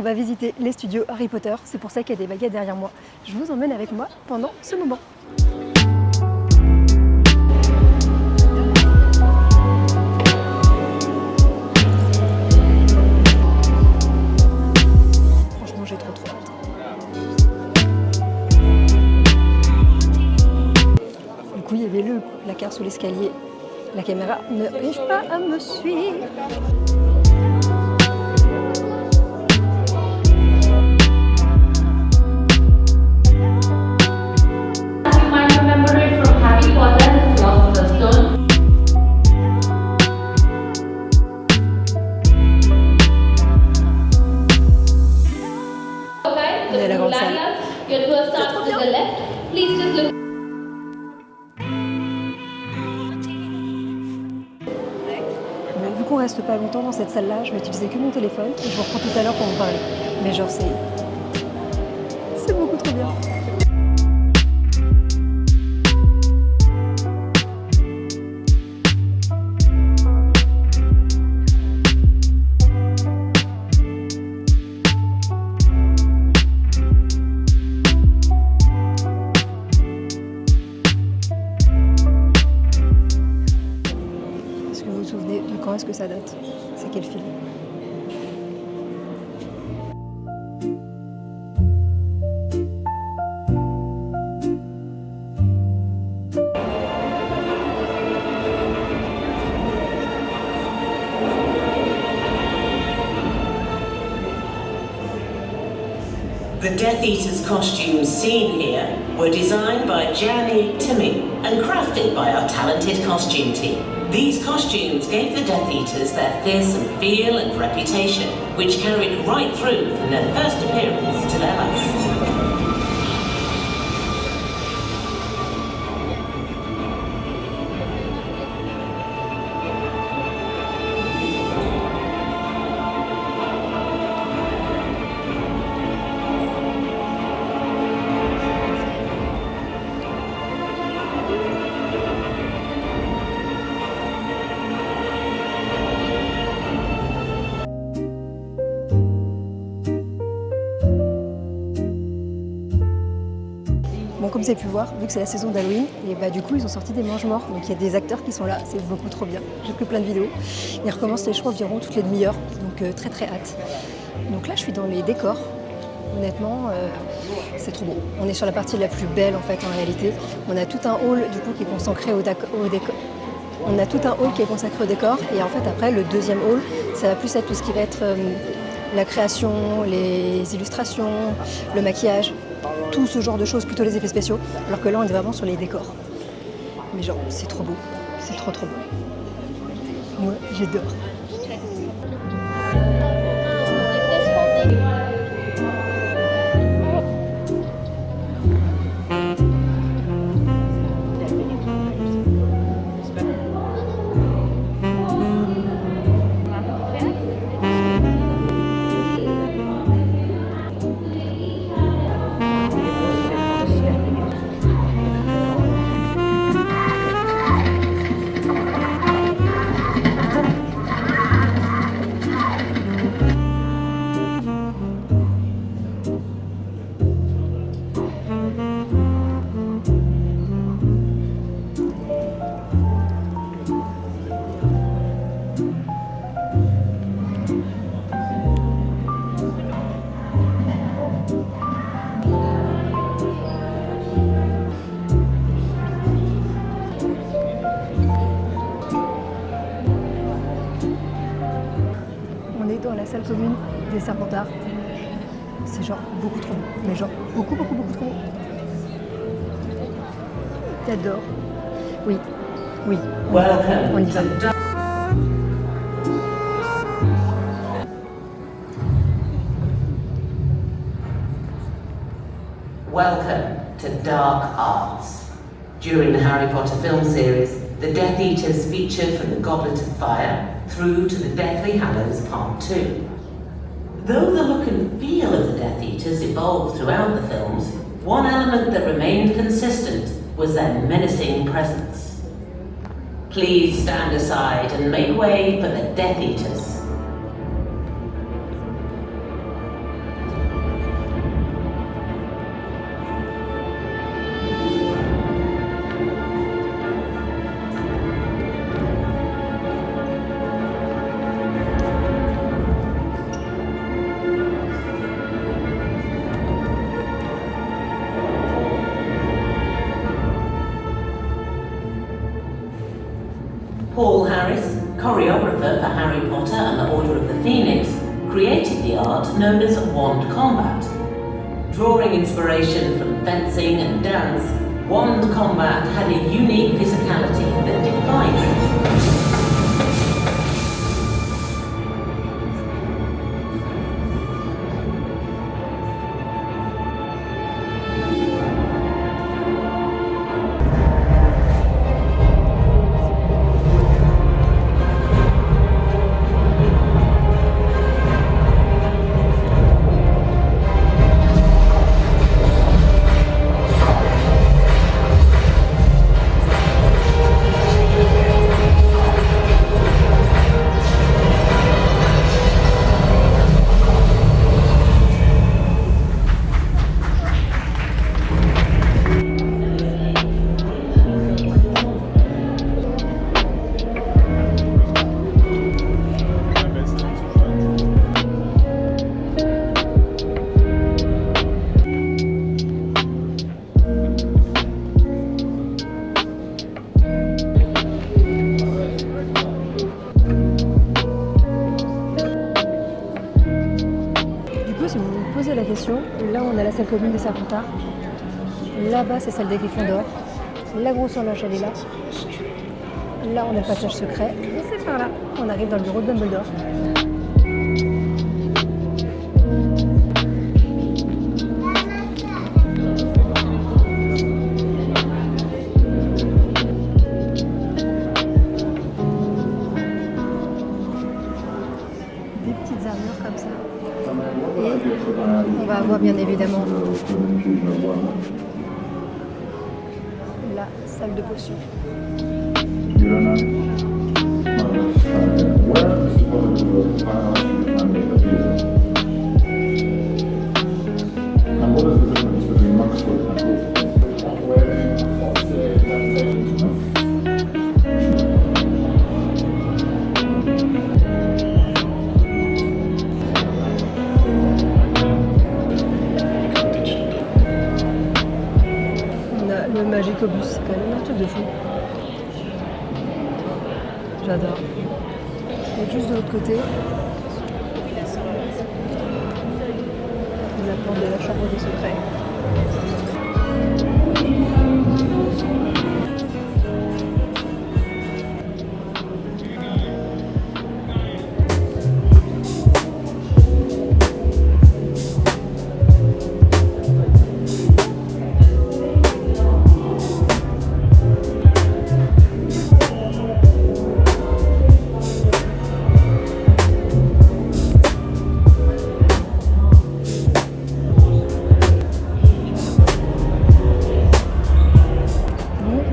va visiter les studios Harry Potter. C'est pour ça qu'il y a des baguettes derrière moi. Je vous emmène avec moi pendant ce moment. Franchement, j'ai trop hâte. Du coup, il y avait le placard sous l'escalier. La caméra ne arrive pas à me suivre. On est à la grande salle. Bon, vu qu'on reste pas longtemps dans cette salle-là, je vais utiliser que mon téléphone et je vous reprends tout à l'heure pour vous parler. Mais genre c'est beaucoup trop bien. Est-ce que vous vous souvenez de quand est-ce que ça date? C'est quel film? The Death Eater's costumes seen here were designed by Gianni Timmy and crafted by our talented costume team. These costumes gave the Death Eaters their fearsome feel and reputation, which carried right through from their first appearance to their last. Bon, comme vous avez pu voir, vu que c'est la saison d'Halloween, et bah du coup ils ont sorti des mange-morts, donc il y a des acteurs qui sont là, c'est beaucoup trop bien. J'ai pris plein de vidéos. Ils recommencent les shows environ toutes les demi-heures, donc très hâte. Donc là je suis dans les décors. Honnêtement, c'est trop beau. On est sur la partie la plus belle en fait en réalité. On a tout un hall du coup qui est consacré au décor. On a tout un hall qui est consacré au décor et en fait après le deuxième hall, ça va plus être tout ce qui va être la création, les illustrations, le maquillage, tout ce genre de choses, plutôt les effets spéciaux, alors que là on est vraiment sur les décors. Mais genre c'est trop beau, c'est trop beau. Moi j'adore. Dans la salle commune des Serpentards. C'est genre beaucoup trop beau, mais genre beaucoup trop beau. J'adore. Oui, on y va. Welcome to Dark Arts. During the Harry Potter film series, the Death Eaters featured from the Goblet of Fire through to the Deathly Hallows Part 2. Though the look and feel of the Death Eaters evolved throughout the films, one element that remained consistent was their menacing presence. Please stand aside and make way for the Death Eaters. choreographer for Harry Potter and the Order of the Phoenix, created the art known as wand combat. Drawing inspiration from fencing and dance, wand combat had a unique physicality that defied it. La question. Là, on a la salle commune des Serpentards. Là-bas, c'est celle des Gryffondors. La grosse horloge, elle est là. Là, on a le passage secret. Et c'est par là. On arrive dans le bureau de Dumbledore. Des petites armures comme ça. Et on va avoir bien évidemment la salle de potions. Le Magicobus, c'est quand même un truc de fou. J'adore. Et juste de l'autre côté, la porte de la chambre des secrets.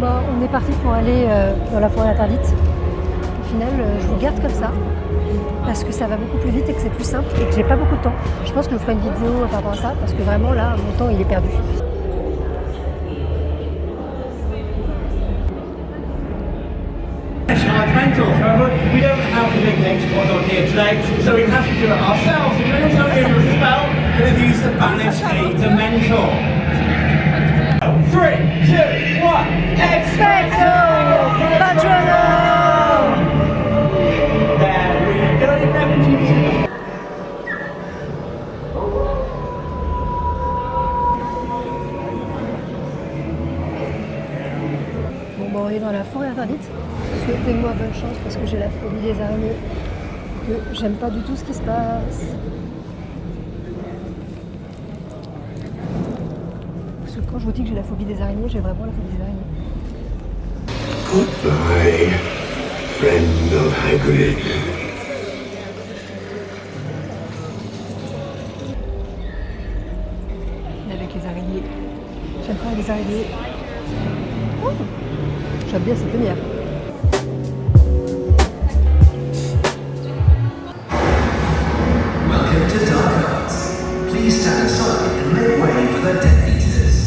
On est parti pour aller dans la forêt interdite. Au final, je vous garde comme ça parce que ça va beaucoup plus vite et que c'est plus simple et que j'ai pas beaucoup de temps. Je pense que je ferai une vidéo par rapport à ça parce que vraiment là, mon temps il est perdu. We don't have the big next one on here today, so we have to do it ourselves. We're going to tell you the spell, we're going to use the banish a Dementor. 3, 2, 1, Expecto Patronum! There we go, never choose. Bon, on est dans la forêt interdite. Souhaitez-moi bonne chance parce que j'ai la phobie des araignées, que j'aime pas du tout ce qui se passe. Parce que quand je vous dis que j'ai la phobie des araignées, j'ai vraiment la phobie des araignées. Goodbye, friend of Hagrid. Avec les araignées. J'aime pas les araignées. Oh, j'aime bien cette lumière. Welcome to Dark Arts. Please stand aside and make way for the Death Eaters.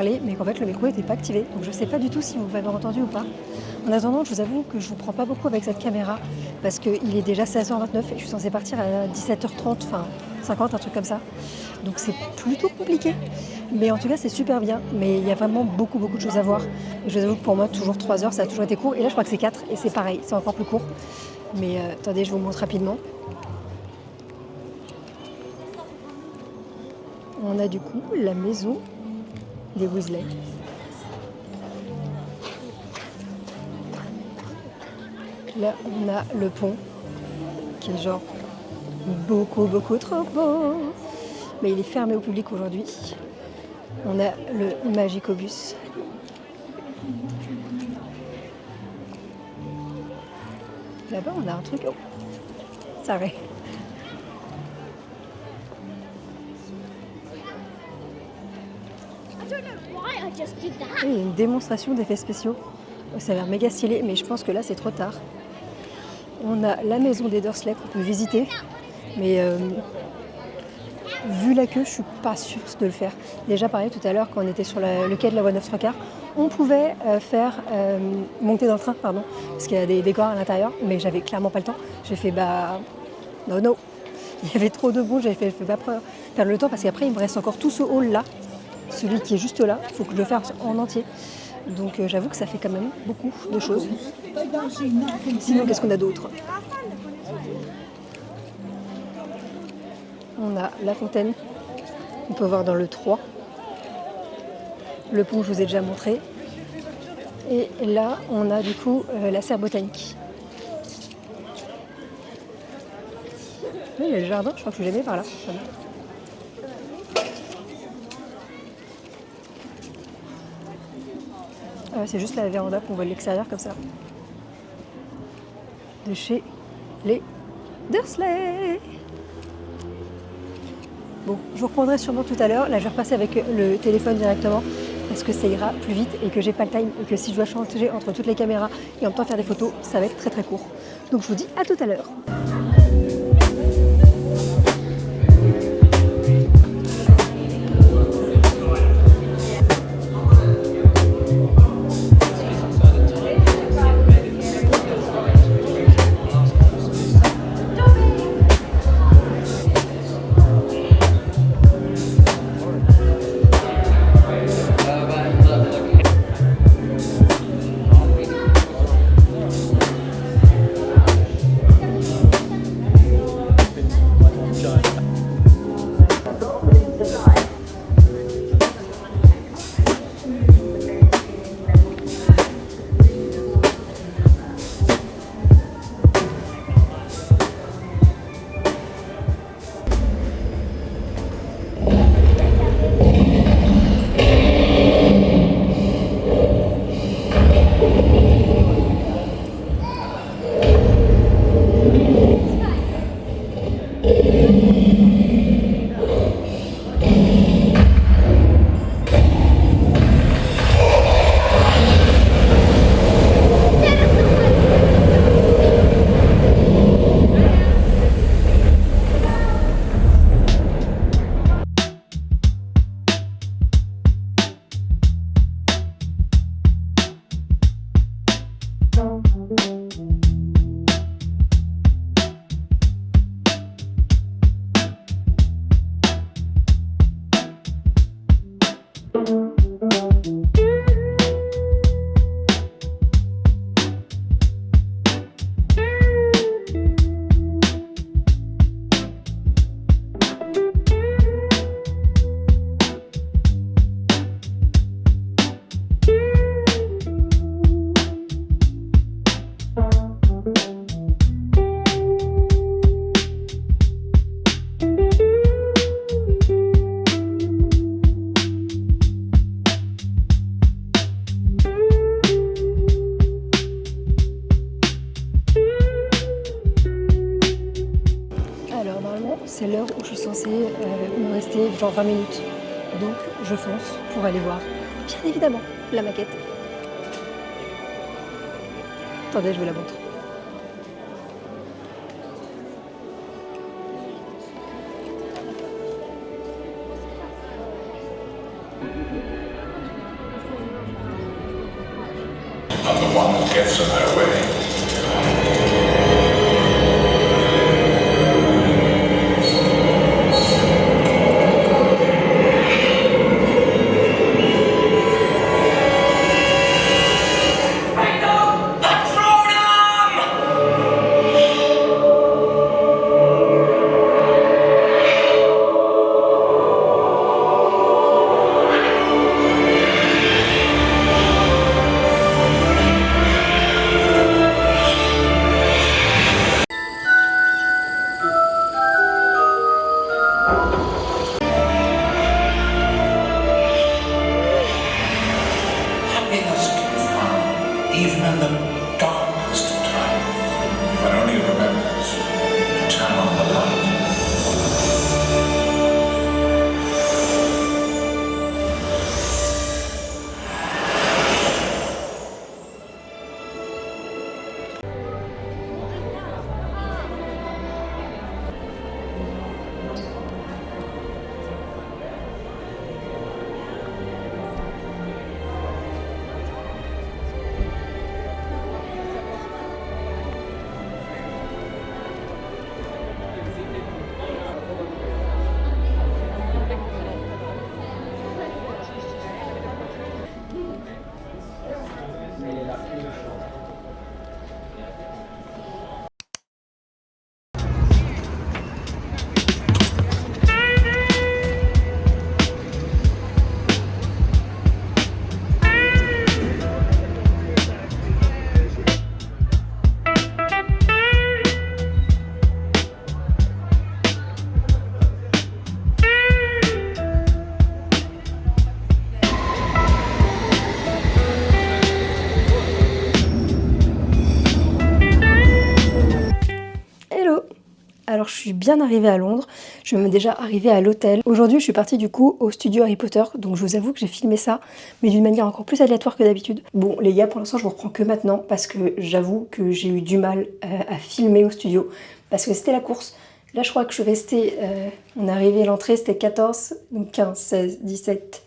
parler, mais qu'en fait le micro n'était pas activé. Donc je ne sais pas du tout si vous m'avez entendu ou pas. En attendant, je vous avoue que je ne vous prends pas beaucoup avec cette caméra parce qu'il est déjà 16h29 et je suis censée partir à 17h30, enfin 50, un truc comme ça. Donc c'est plutôt compliqué. Mais en tout cas, c'est super bien. Mais il y a vraiment beaucoup de choses à voir. Et je vous avoue que pour moi, toujours 3 heures, ça a toujours été court. Et là, je crois que c'est 4 et c'est pareil, c'est encore plus court. Mais attendez, je vous montre rapidement. On a du coup la maison des Weasley. Là, on a le pont qui est genre beaucoup trop beau. Mais il est fermé au public aujourd'hui. On a le Magicobus. Là-bas, on a un truc. Oh, sorry. Il y a une démonstration d'effets spéciaux. Ça a l'air méga stylé, mais je pense que là, c'est trop tard. On a la maison des Dursley qu'on peut visiter, mais vu la queue, je suis pas sûre de le faire. Déjà, pareil, tout à l'heure, quand on était sur le quai de la voie 9 3/4, on pouvait monter dans le train, pardon, parce qu'il y a des décors à l'intérieur, mais j'avais clairement pas le temps. J'ai fait, non. Il y avait trop de monde, j'avais fait pas perdre le temps, parce qu'après, il me reste encore tout ce hall-là, celui qui est juste là, il faut que je le fasse en entier. Donc j'avoue que ça fait quand même beaucoup de choses. Sinon, qu'est-ce qu'on a d'autre ? On a la fontaine, on peut voir dans le 3. Le pont, je vous ai déjà montré. Et là, on a du coup la serre botanique. Oui, il y a le jardin, je crois que je suis jamais par là. Voilà. C'est juste la véranda qu'on voit de l'extérieur comme ça. De chez les Dursley. Bon, je vous reprendrai sûrement tout à l'heure. Là, je vais repasser avec le téléphone directement parce que ça ira plus vite et que j'ai pas le time et que si je dois changer entre toutes les caméras et en même temps faire des photos, ça va être très court. Donc je vous dis à tout à l'heure. C'est l'heure où je suis censée me rester genre 20 minutes. Donc je fonce pour aller voir, bien évidemment, la maquette. Attendez, je vous la montre. I'm the one that gets in their way. Happiness to be found, even in the darkest of time. But only remembers to turn on the light. Alors je suis bien arrivée à Londres, je suis même déjà arrivée à l'hôtel. Aujourd'hui je suis partie du coup au studio Harry Potter, donc je vous avoue que j'ai filmé ça, mais d'une manière encore plus aléatoire que d'habitude. Bon les gars, pour l'instant je vous reprends que maintenant, parce que j'avoue que j'ai eu du mal à filmer au studio, parce que c'était la course. Là je crois que je suis restée, on est arrivé à l'entrée, c'était 14, 15, 16, 17,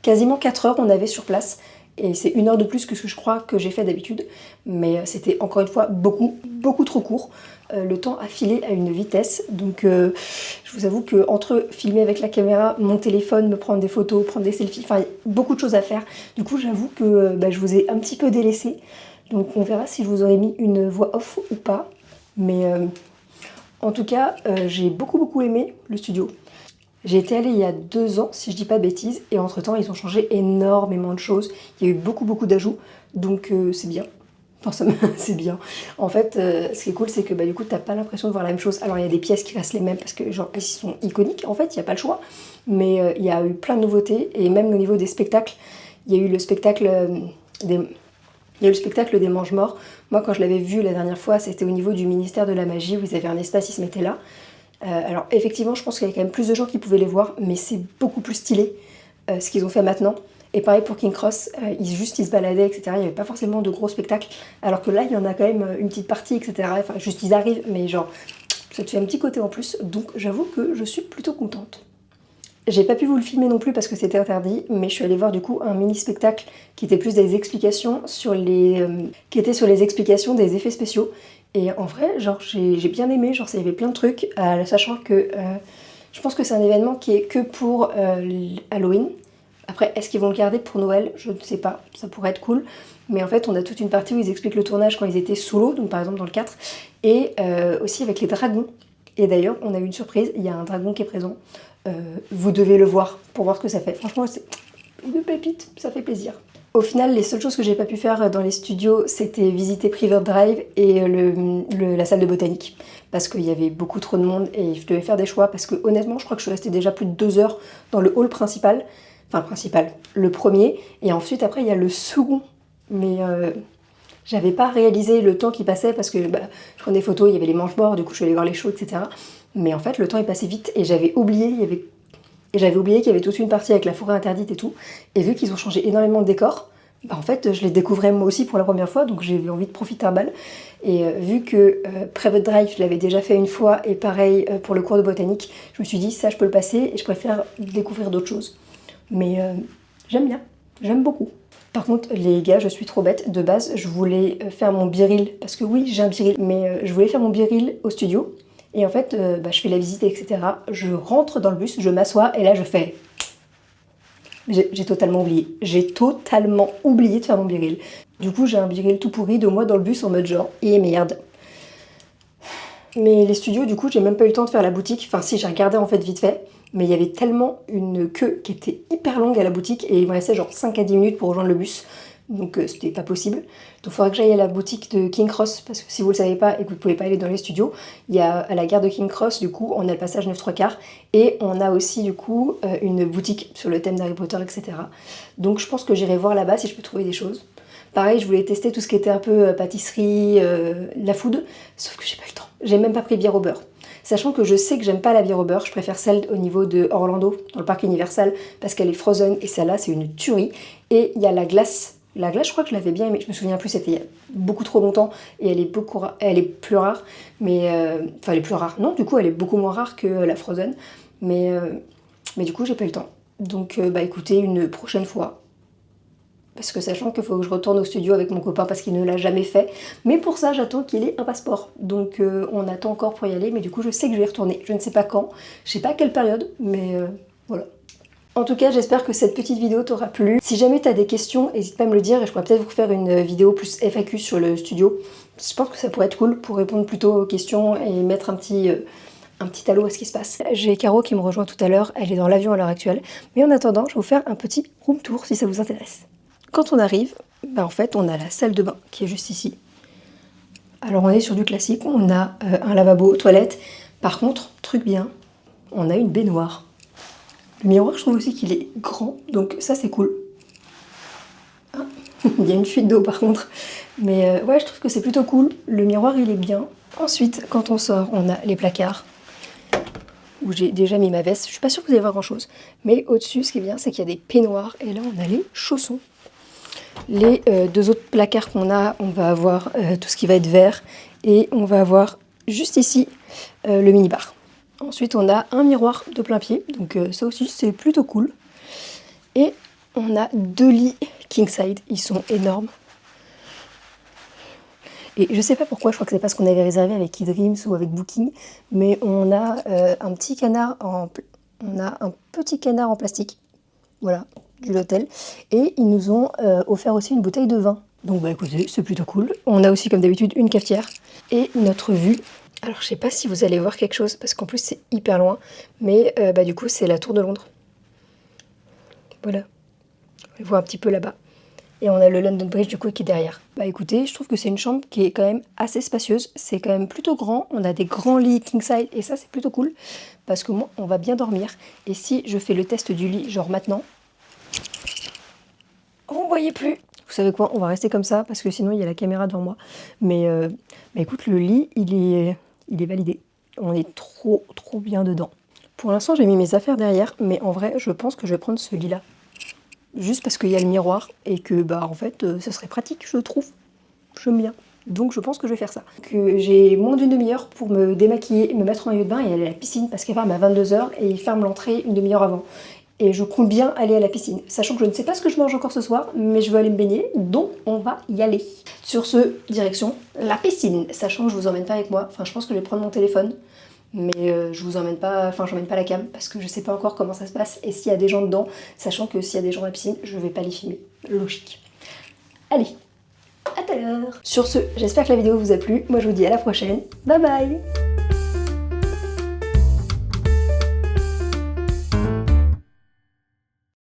quasiment 4 heures on avait sur place. Et c'est 1 heure de plus que ce que je crois que j'ai fait d'habitude. Mais c'était encore une fois beaucoup trop court. Le temps a filé à une vitesse. Donc je vous avoue que entre filmer avec la caméra, mon téléphone, me prendre des photos, prendre des selfies, enfin beaucoup de choses à faire. Du coup j'avoue que je vous ai un petit peu délaissé. Donc on verra si je vous aurais mis une voix off ou pas. Mais en tout cas j'ai beaucoup aimé le studio. J'ai été allée il y a 2 ans, si je dis pas de bêtises, et entre temps ils ont changé énormément de choses. Il y a eu beaucoup d'ajouts, donc c'est bien. Enfin, c'est bien. En fait, ce qui est cool, c'est que du coup, t'as pas l'impression de voir la même chose. Alors, il y a des pièces qui restent les mêmes parce que, genre, elles sont iconiques. En fait, il n'y a pas le choix. Mais il y a eu plein de nouveautés. Et même au niveau des spectacles, il y a eu le spectacle des Mange-Morts. Moi, quand je l'avais vu la dernière fois, c'était au niveau du ministère de la Magie, où ils avaient un espace, ils se mettaient là. Alors, effectivement, je pense qu'il y a quand même plus de gens qui pouvaient les voir, mais c'est beaucoup plus stylé ce qu'ils ont fait maintenant. Et pareil pour King Cross, ils se baladaient, etc. Il n'y avait pas forcément de gros spectacles, alors que là, il y en a quand même une petite partie, etc. Enfin, juste ils arrivent, mais genre, ça te fait un petit côté en plus. Donc, j'avoue que je suis plutôt contente. J'ai pas pu vous le filmer non plus parce que c'était interdit, mais je suis allée voir du coup un mini-spectacle qui était plus des explications sur les... explications des effets spéciaux. Et en vrai, genre, j'ai bien aimé, genre, il y avait plein de trucs, sachant que je pense que c'est un événement qui est que pour Halloween. Après, est-ce qu'ils vont le garder pour Noël? Je ne sais pas, ça pourrait être cool. Mais en fait, on a toute une partie où ils expliquent le tournage quand ils étaient sous l'eau, donc par exemple dans le 4, et aussi avec les dragons. Et d'ailleurs, on a eu une surprise, il y a un dragon qui est présent. Vous devez le voir pour voir ce que ça fait. Franchement, c'est une pépite, ça fait plaisir. Au final, les seules choses que j'ai pas pu faire dans les studios, c'était visiter Private Drive et la salle de botanique. Parce qu'il y avait beaucoup trop de monde et je devais faire des choix. Parce que honnêtement, je crois que je suis restée déjà plus de 2 heures dans le hall principal. Enfin, le premier. Et ensuite, après, il y a le second. Mais j'avais pas réalisé le temps qui passait parce que je prenais des photos, il y avait les Mange-Morts, du coup je suis allée voir les shows, etc. Mais en fait, le temps est passé vite et j'avais oublié, qu'il y avait toute une partie avec la forêt interdite et tout. Et vu qu'ils ont changé énormément de décors, en fait, je les découvrais moi aussi pour la première fois, donc j'ai eu envie de profiter à balle. Et vu que Private Drive, je l'avais déjà fait une fois, et pareil pour le cours de botanique, je me suis dit, ça je peux le passer, et je préfère découvrir d'autres choses. Mais j'aime bien, j'aime beaucoup. Par contre, les gars, je suis trop bête. De base, je voulais faire mon biril, parce que oui, j'ai un biril, mais je voulais faire mon biril au studio. Et en fait, je fais la visite, etc. Je rentre dans le bus, je m'assois, et là, je fais... J'ai totalement oublié. J'ai totalement oublié de faire mon biril. Du coup, j'ai un biril tout pourri de moi dans le bus en mode genre, et merde. Mais les studios, du coup, j'ai même pas eu le temps de faire la boutique. Enfin, si, j'ai regardé en fait vite fait. Mais il y avait tellement une queue qui était hyper longue à la boutique et il me restait genre 5 à 10 minutes pour rejoindre le bus. Donc c'était pas possible. Donc il faudra que j'aille à la boutique de King Cross parce que si vous le savez pas et que vous pouvez pas aller dans les studios, il y a à la gare de King Cross, du coup, on a le passage 9-3/4 et on a aussi du coup une boutique sur le thème d'Harry Potter, etc. Donc je pense que j'irai voir là-bas si je peux trouver des choses. Pareil, je voulais tester tout ce qui était un peu pâtisserie, la food, sauf que j'ai pas eu le temps. J'ai même pas pris bière au beurre. Sachant que je sais que j'aime pas la bière au beurre, je préfère celle au niveau de Orlando, dans le parc Universal, parce qu'elle est frozen et celle-là c'est une tuerie. Et il y a la glace. La glace, je crois que je l'avais bien aimée, je me souviens plus, c'était il y a beaucoup trop longtemps et elle est plus rare, mais enfin elle est plus rare. Non, du coup elle est beaucoup moins rare que la frozen, mais du coup j'ai pas eu le temps. Donc écoutez, une prochaine fois. Parce que sachant qu'il faut que je retourne au studio avec mon copain parce qu'il ne l'a jamais fait. Mais pour ça, j'attends qu'il ait un passeport. Donc on attend encore pour y aller, mais du coup je sais que je vais y retourner. Je ne sais pas quand, je sais pas à quelle période, mais voilà. En tout cas, j'espère que cette petite vidéo t'aura plu. Si jamais t'as des questions, n'hésite pas à me le dire et je pourrais peut-être vous faire une vidéo plus FAQ sur le studio. Je pense que ça pourrait être cool pour répondre plutôt aux questions et mettre un petit halo à ce qui se passe. J'ai Caro qui me rejoint tout à l'heure, elle est dans l'avion à l'heure actuelle. Mais en attendant, je vais vous faire un petit room tour si ça vous intéresse. Quand on arrive, en fait, on a la salle de bain qui est juste ici. Alors, on est sur du classique, on a un lavabo, toilette. Par contre, truc bien, on a une baignoire. Le miroir, je trouve aussi qu'il est grand, donc ça, c'est cool. Ah, il y a une fuite d'eau, par contre. Mais ouais, je trouve que c'est plutôt cool. Le miroir, il est bien. Ensuite, quand on sort, on a les placards où j'ai déjà mis ma veste. Je suis pas sûre que vous allez voir grand-chose. Mais au-dessus, ce qui est bien, c'est qu'il y a des peignoirs. Et là, on a les chaussons. Les deux autres placards qu'on a, on va avoir tout ce qui va être vert et on va avoir juste ici le minibar. Ensuite, on a un miroir de plein pied, donc ça aussi c'est plutôt cool. Et on a 2 lits king side, ils sont énormes. Et je sais pas pourquoi, je crois que c'est parce qu'on avait réservé avec eDreams ou avec Booking, mais on a un petit canard en plastique, voilà, de l'hôtel, et ils nous ont offert aussi une bouteille de vin. Donc écoutez, c'est plutôt cool. On a aussi comme d'habitude une cafetière et notre vue. Alors je sais pas si vous allez voir quelque chose parce qu'en plus c'est hyper loin, mais du coup c'est la tour de Londres. Voilà, on voit un petit peu là-bas. Et on a le London Bridge du coup qui est derrière. Écoutez, je trouve que c'est une chambre qui est quand même assez spacieuse. C'est quand même plutôt grand. On a des grands lits king side et ça c'est plutôt cool. Parce que moi on va bien dormir. Et si je fais le test du lit genre maintenant, vous ne voyez plus. Vous savez quoi, on va rester comme ça parce que sinon il y a la caméra devant moi. Mais écoute, le lit il est validé. On est trop bien dedans. Pour l'instant j'ai mis mes affaires derrière. Mais en vrai je pense que je vais prendre ce lit là. Juste parce qu'il y a le miroir et que en fait ça serait pratique je trouve. J'aime bien. Donc je pense que je vais faire ça. Que j'ai moins d'une demi-heure pour me démaquiller, me mettre en maillot de bain et aller à la piscine parce qu'elle ferme à 22h et il ferme l'entrée une demi-heure avant. Et je compte bien aller à la piscine. Sachant que je ne sais pas ce que je mange encore ce soir, mais je veux aller me baigner, donc on va y aller. Sur ce, direction la piscine. Sachant que je vous emmène pas avec moi, enfin je pense que je vais prendre mon téléphone. Mais je vous emmène pas, j'emmène pas la cam parce que je sais pas encore comment ça se passe et s'il y a des gens dedans, sachant que s'il y a des gens à la piscine, je vais pas les filmer. Logique. Allez, à tout à l'heure. Sur ce, j'espère que la vidéo vous a plu. Moi je vous dis à la prochaine. Bye bye.